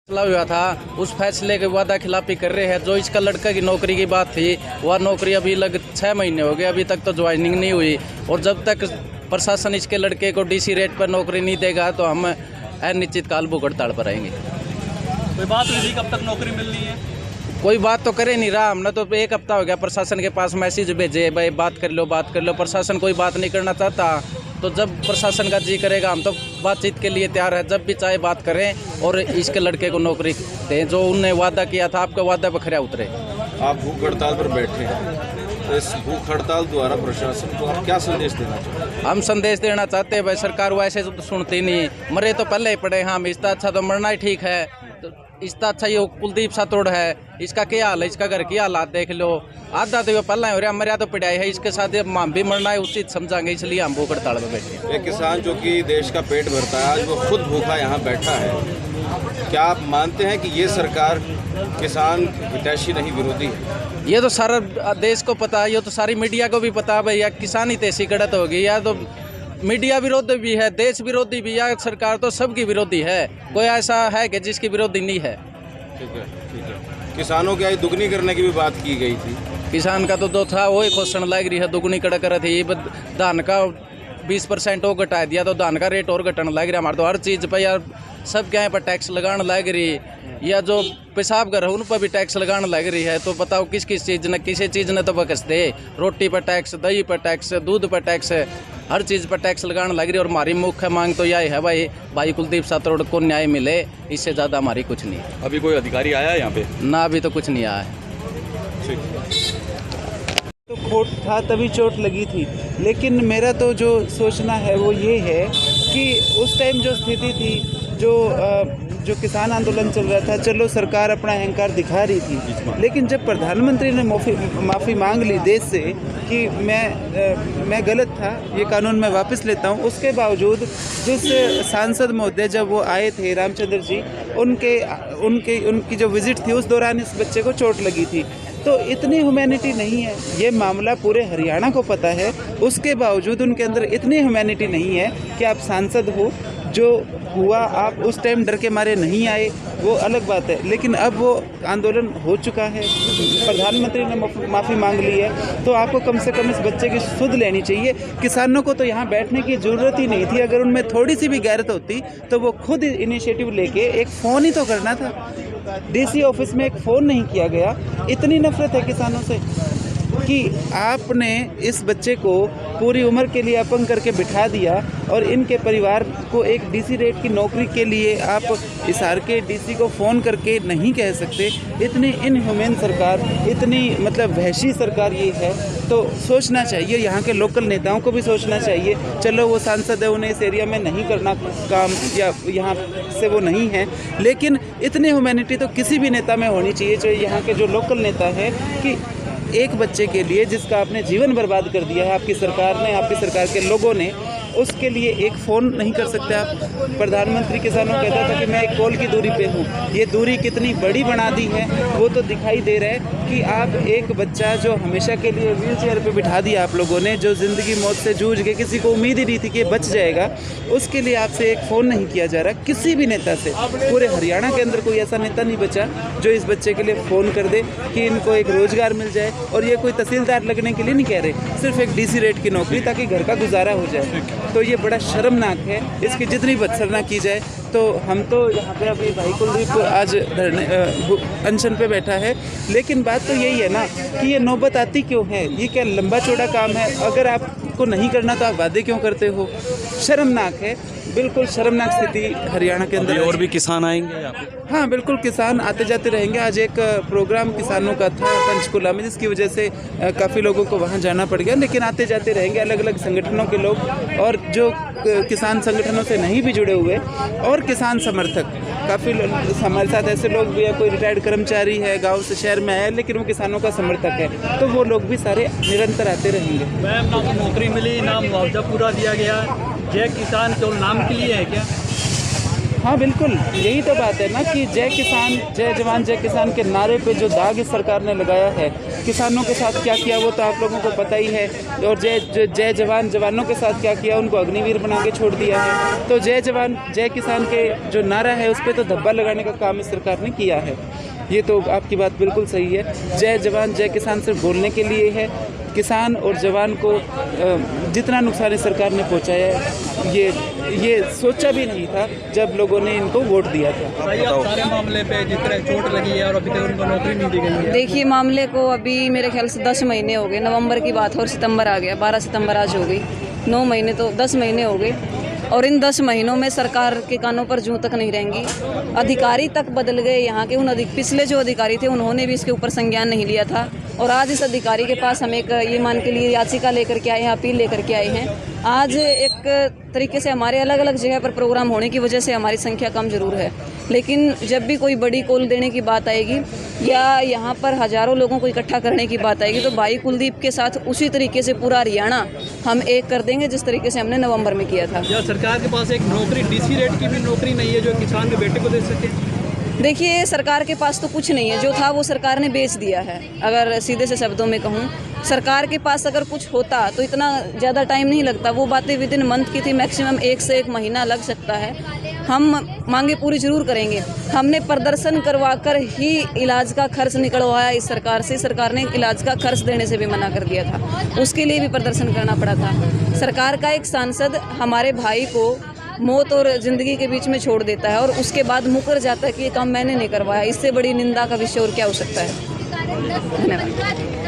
फैसला हुआ था, उस फैसले के वादा खिलाफी कर रहे हैं। जो इसका लड़का की नौकरी की बात थी, वह नौकरी अभी लग 6 महीने हो गए, अभी तक तो ज्वाइनिंग नहीं हुई। और जब तक प्रशासन इसके लड़के को डीसी रेट पर नौकरी नहीं देगा तो हम अनिश्चितकाल भूख हड़ताल पर आएंगे। कोई बात हुई थी कब तक नौकरी मिलनी है? कोई बात तो करे नहीं रहा। हमने तो 1 हफ्ता हो गया प्रशासन के पास मैसेज भेजे, भाई बात कर लो। प्रशासन कोई बात नहीं करना चाहता। तो जब प्रशासन का जी करेगा हम तो बातचीत के लिए तैयार है, जब भी चाहे बात करें और इसके लड़के को नौकरी दें। जो उनने वादा किया था, आपके वादा पर खरा उतरे। आप भूख हड़ताल पर बैठे हैं, तो इस भूख हड़ताल द्वारा प्रशासन को आप क्या संदेश देना चाहते हैं? हम संदेश देना चाहते हैं, भाई सरकार वैसे तो सुनती नहीं, मरे तो पहले ही पड़े हम, इसका अच्छा तो मरना ही ठीक है। तो इसका अच्छा ये कुलदीप सातोड़ है, इसका क्या हाल है, इसका घर की हालात देख लो। आधा तो ये पहला हो रहा, मरिया तो पिटाई है, इसके साथ हम भी मरना है उचित समझाएंगे, इसलिए हम भूख हड़ताल में बैठे हैं। एक किसान जो कि देश का पेट भरता है, आज वो खुद भूखा यहाँ बैठा है। क्या आप मानते हैं कि ये सरकार किसान हितैषी नहीं, विरोधी है? ये तो सारा देश को पता है, ये तो सारी मीडिया को भी पता है भैया, किसान ही तैसी गड़त होगी। या तो मीडिया विरोधी भी है, देश विरोधी भी है, सरकार तो सबकी विरोधी है। कोई ऐसा है कि जिसकी विरोधी नहीं है। ठीक है। किसानों की आय दुगनी करने की भी बात की गई थी। किसान का तो जो था वही घोषणा लग रही है, दुगनी कड़क कर थी। धान का 20% और घटा दिया तो धान का रेट और घटने लग रहा। हमारे तो हर चीज़ पर यार सब क्या पर टैक्स लगाने लग रही, या जो पेशाब घर है उन पर भी टैक्स लगाने लग रही है। तो बताओ किस चीज़ ने, किसी चीज़ ने तो बकस दे। रोटी पर टैक्स, दही पर टैक्स, दूध पर टैक्स, हर चीज़ पर टैक्स लगाने लग रही है। और हमारी मुख्य मांग तो यही है भाई कुलदीप सातोड़ को न्याय मिले, इससे ज़्यादा हमारी कुछ नहीं है। अभी कोई अधिकारी आया है यहाँ पे? ना, अभी तो कुछ नहीं आया है। तो खोट था तभी चोट लगी थी, लेकिन मेरा तो जो सोचना है वो ये है कि उस टाइम जो स्थिति थी, जो किसान आंदोलन चल रहा था, चलो सरकार अपना अहंकार दिखा रही थी, लेकिन जब प्रधानमंत्री ने माफ़ी मांग ली देश से कि मैं गलत था, ये कानून मैं वापस लेता हूँ, उसके बावजूद जिस सांसद महोदय जब वो आए थे रामचंद्र जी, उनकी जो विजिट थी उस दौरान इस बच्चे को चोट लगी थी। तो इतनी ह्यूमैनिटी नहीं है, ये मामला पूरे हरियाणा को पता है, उसके बावजूद उनके अंदर इतनी ह्यूमैनिटी नहीं है कि आप सांसद हो। जो हुआ आप उस टाइम डर के मारे नहीं आए, वो अलग बात है, लेकिन अब वो आंदोलन हो चुका है, प्रधानमंत्री ने माफ़ी मांग ली है, तो आपको कम से कम इस बच्चे की सुध लेनी चाहिए। किसानों को तो यहाँ बैठने की ज़रूरत ही नहीं थी। अगर उनमें थोड़ी सी भी गैरत होती तो वो खुद इनिशिएटिव लेके एक फ़ोन ही तो करना था। डीसी ऑफिस में एक फ़ोन नहीं किया गया। इतनी नफरत है किसानों से कि आपने इस बच्चे को पूरी उम्र के लिए अपंग करके बिठा दिया, और इनके परिवार को एक डीसी रेट की नौकरी के लिए आप हिसार के डीसी को फ़ोन करके नहीं कह सकते। इतनी इनह्यूमन सरकार, इतनी मतलब वहशी सरकार ये है। तो सोचना चाहिए, यहाँ के लोकल नेताओं को भी सोचना चाहिए। चलो वो सांसद है, उन्हें इस एरिया में नहीं करना काम, या यहाँ से वो नहीं है, लेकिन इतनी ह्यूमैनिटी तो किसी भी नेता में होनी चाहिए, चाहे यहाँ के जो लोकल नेता है, कि एक बच्चे के लिए जिसका आपने जीवन बर्बाद कर दिया है आपकी सरकार ने, आपकी सरकार के लोगों ने, उसके लिए एक फ़ोन नहीं कर सकते आप। प्रधानमंत्री किसानों कहता था कि मैं एक कॉल की दूरी पे हूँ। ये दूरी कितनी बड़ी बना दी है वो तो दिखाई दे रहा है कि आप एक बच्चा जो हमेशा के लिए व्हील चेयर पर बिठा दिया आप लोगों ने, जो ज़िंदगी मौत से जूझ के किसी को उम्मीद ही नहीं थी कि ये बच जाएगा, उसके लिए आपसे एक फ़ोन नहीं किया जा रहा किसी भी नेता से। पूरे हरियाणा के अंदर कोई ऐसा नेता नहीं बचा जो इस बच्चे के लिए फ़ोन कर दे कि इनको एक रोज़गार मिल जाए। और ये कोई तहसीलदार लगने के लिए नहीं कह रहे, सिर्फ एक डीसी रेट की नौकरी ताकि घर का गुजारा हो जाए। तो ये बड़ा शर्मनाक है। इसकी जितनी भत्सना की जाए, तो हम तो यहाँ पे अभी भाई कुलदीप आज धरने अनशन पे बैठा है, लेकिन बात तो यही है ना कि ये नौबत आती क्यों है? ये क्या लंबा चौड़ा काम है? अगर आपको नहीं करना तो आप वादे क्यों करते हो? शर्मनाक है, बिल्कुल शर्मनाक स्थिति हरियाणा के अंदर। और भी किसान आएंगे यहाँ पे? हाँ बिल्कुल, किसान आते जाते रहेंगे। आज एक प्रोग्राम किसानों का था पंचकुला में, जिसकी वजह से काफ़ी लोगों को वहाँ जाना पड़ गया, लेकिन आते जाते रहेंगे अलग अलग संगठनों के लोग, और जो किसान संगठनों से नहीं भी जुड़े हुए, और किसान समर्थक काफ़ी हमारे साथ ऐसे लोग भी है। कोई रिटायर्ड कर्मचारी है, गांव से शहर में आया, लेकिन वो किसानों का समर्थक है, तो वो लोग भी सारे निरंतर आते रहेंगे। मैम, ना तो नौकरी मिली, ना मुआवजा पूरा दिया गया, जय किसान केवल नाम के लिए है क्या? हाँ बिल्कुल, यही तो बात है ना कि जय किसान जय जवान जय किसान के नारे पे जो दाग इस सरकार ने लगाया है, किसानों के साथ क्या किया वो तो आप लोगों को पता ही है। और जय जवान जवानों के साथ क्या किया, उनको अग्निवीर बना के छोड़ दिया है। तो जय जवान जय किसान के जो नारा है उस पर तो धब्बा लगाने का काम इस सरकार ने किया है। ये तो आपकी बात बिल्कुल सही है। जय जवान जय किसान सिर्फ बोलने के लिए है। किसान और जवान को जितना नुकसान इस सरकार ने पहुंचाया है ये सोचा भी नहीं था जब लोगों ने इनको वोट दिया था। भाई आप सारे मामले पे जिस तरह चोट लगी है और अभी तक उनको नौकरी नहीं दी गई है। देखिए, मामले को अभी मेरे ख्याल से 10 महीने हो गए। नवंबर की बात और सितंबर आ गया, 12 सितंबर आज हो गई, 9 महीने तो 10 महीने हो गए। और इन 10 महीनों में सरकार के कानों पर जूं तक नहीं रहेंगी। अधिकारी तक बदल गए यहाँ के। पिछले जो अधिकारी थे उन्होंने भी इसके ऊपर संज्ञान नहीं लिया था। और आज इस अधिकारी के पास हम एक ये मान के लिए याचिका लेकर के आए हैं, अपील लेकर के आए हैं। आज एक तरीके से हमारे अलग अलग जगह पर प्रोग्राम होने की वजह से हमारी संख्या कम जरूर है, लेकिन जब भी कोई बड़ी कॉल देने की बात आएगी या यहाँ पर हज़ारों लोगों को इकट्ठा करने की बात आएगी तो भाई कुलदीप के साथ उसी तरीके से पूरा हरियाणा हम एक कर देंगे जिस तरीके से हमने नवंबर में किया था। या सरकार के पास एक नौकरी डीसी रेट की भी नौकरी नहीं है जो किसान के बेटे को दे सके। देखिए, सरकार के पास तो कुछ नहीं है। जो था वो सरकार ने बेच दिया है। अगर सीधे से शब्दों में कहूँ, सरकार के पास अगर कुछ होता तो इतना ज़्यादा टाइम नहीं लगता। वो बातें विद इन मंथ की थी, मैक्सिमम 1 से 1 महीना लग सकता है। हम मांगे पूरी ज़रूर करेंगे। हमने प्रदर्शन करवा कर ही इलाज का खर्च निकलवाया इस सरकार से। सरकार ने इलाज का खर्च देने से भी मना कर दिया था, उसके लिए भी प्रदर्शन करना पड़ा था। सरकार का एक सांसद हमारे भाई को मौत और ज़िंदगी के बीच में छोड़ देता है और उसके बाद मुकर जाता है कि ये काम मैंने नहीं करवाया। इससे बड़ी निंदा का विषय और क्या हो सकता है। धन्यवाद।